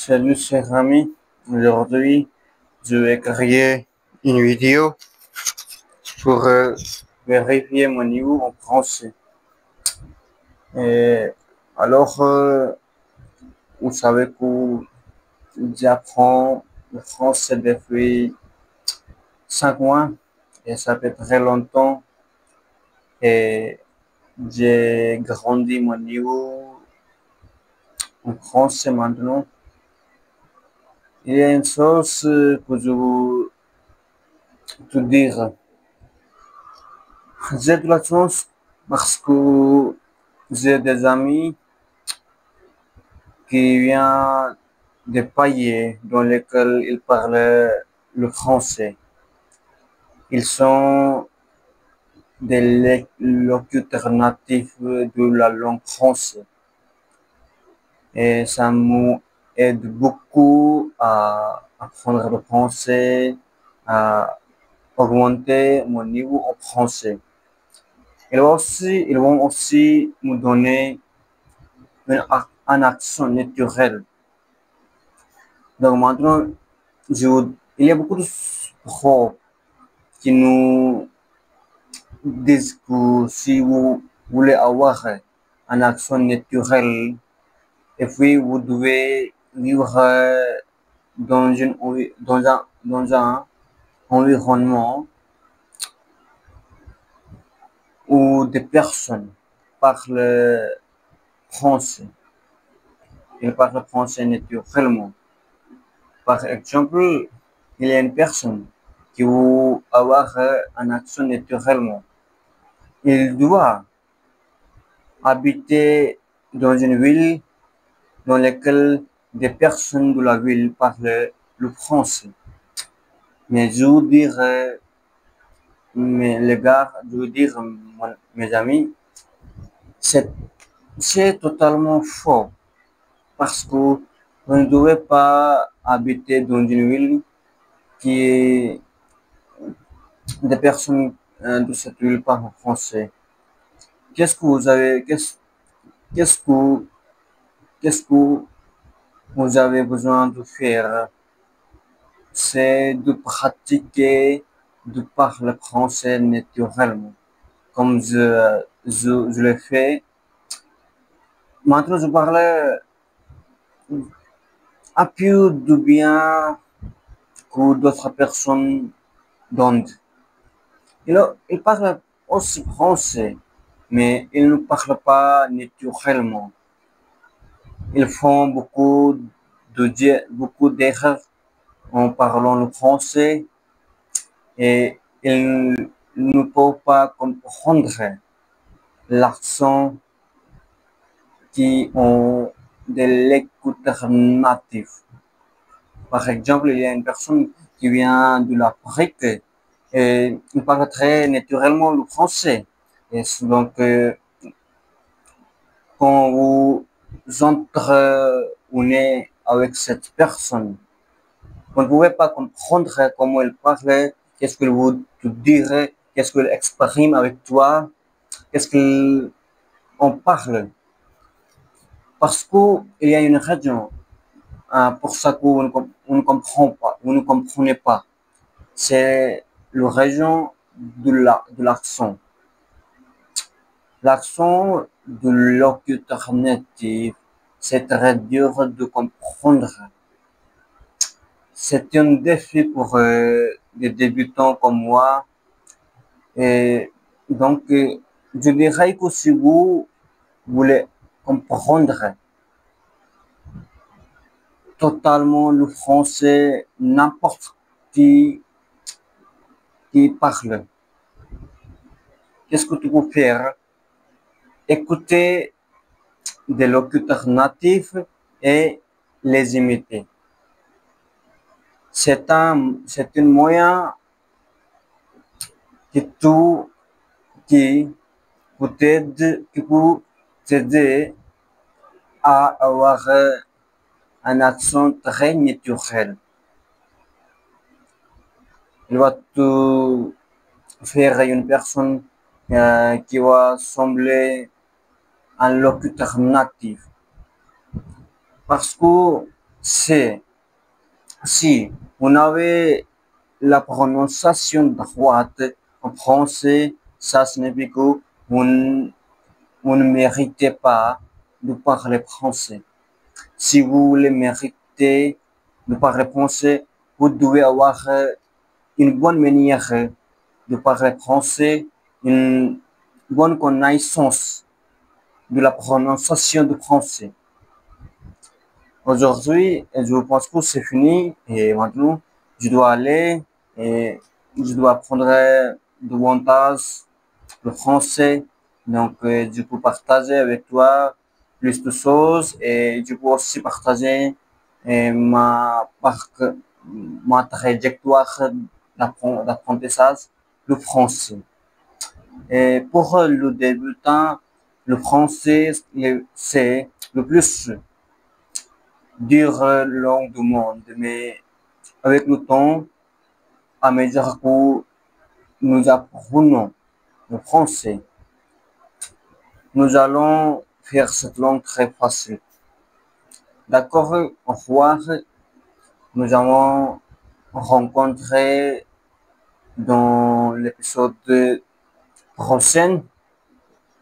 Salut chers amis, aujourd'hui je vais créer une vidéo pour vérifier mon niveau en français. Et alors, vous savez que j'apprends le français depuis 5 mois et ça fait très longtemps et j'ai grandi mon niveau en français maintenant. Il y a une chose que je veux te dire. J'ai de la chance parce que j'ai des amis qui viennent des pays dans lesquels ils parlent le français. Ils sont des locuteurs natifs de la langue française et ça m'aide beaucoup à apprendre le français, à augmenter mon niveau en français. Ils vont aussi me donner un accent naturel. Donc maintenant, il y a beaucoup de profs qui nous disent que si vous voulez avoir un accent naturel, et puis vous devez vivre dans un environnement où des personnes parlent français. Ils parlent français naturellement. Par exemple, il y a une personne qui veut avoir un accent naturellement. Il doit habiter dans une ville dans laquelle des personnes de la ville parlent le français. Mais je veux dire, les gars, je veux dire, mes amis, c'est, c'est totalement faux parce que vous ne devez pas habiter dans une ville qui est des personnes de cette ville parlent français. Qu'est-ce que vous avez, qu'est-ce que, qu'est-ce que vous avez besoin de faire? C'est de pratiquer, de parler français naturellement, comme je le fais. Maintenant, je parlais un peu de bien que d'autres personnes donnent. Ils parlent aussi français, mais ils ne parlent pas naturellement. Ils font beaucoup d'erreurs en parlant le français et ils ne peuvent pas comprendre l'accent qui ont de l'écouteur natif. Par exemple, il y a une personne qui vient de l'Afrique et il parle très naturellement le français. Et donc, quand vous entrez avec cette personne, vous ne pouvez pas comprendre comment elle parle, qu'est-ce qu'elle vous te dirait, qu'est-ce qu'elle exprime avec toi, qu'est-ce qu'on parle. Parce qu'il y a une raison pour ça que vous ne comprenez pas. C'est la raison de l'accent. L'accent de locuteur natif, c'est très dur de comprendre. C'est un défi pour des débutants comme moi. Et donc, je dirais que si vous voulez comprendre totalement le français, n'importe qui parle, qu'est-ce que tu peux faire? Écouter des locuteurs natifs et les imiter. C'est un moyen qui tout, qui qui peut t'aider à avoir un accent très naturel. Il va te faire une personne qui va sembler un locuteur natif. Parce que c'est si on avait la prononciation droite en français, ça signifie que on ne méritait pas de parler français. Si vous le méritez de parler français, vous devez avoir une bonne manière de parler français, une bonne connaissance de la prononciation du français. Aujourd'hui, je pense que c'est fini et maintenant, je dois aller et je dois apprendre davantage le français. Donc, je peux partager avec toi plus de choses et je peux aussi partager ma trajectoire d'apprentissage du français. Et pour le débutant, le français, c'est le plus dur langue du monde. Mais avec le temps, à mesure que nous apprenons le français, nous allons faire cette langue très facile. D'accord, au revoir. Nous allons rencontrer dans l'épisode prochain.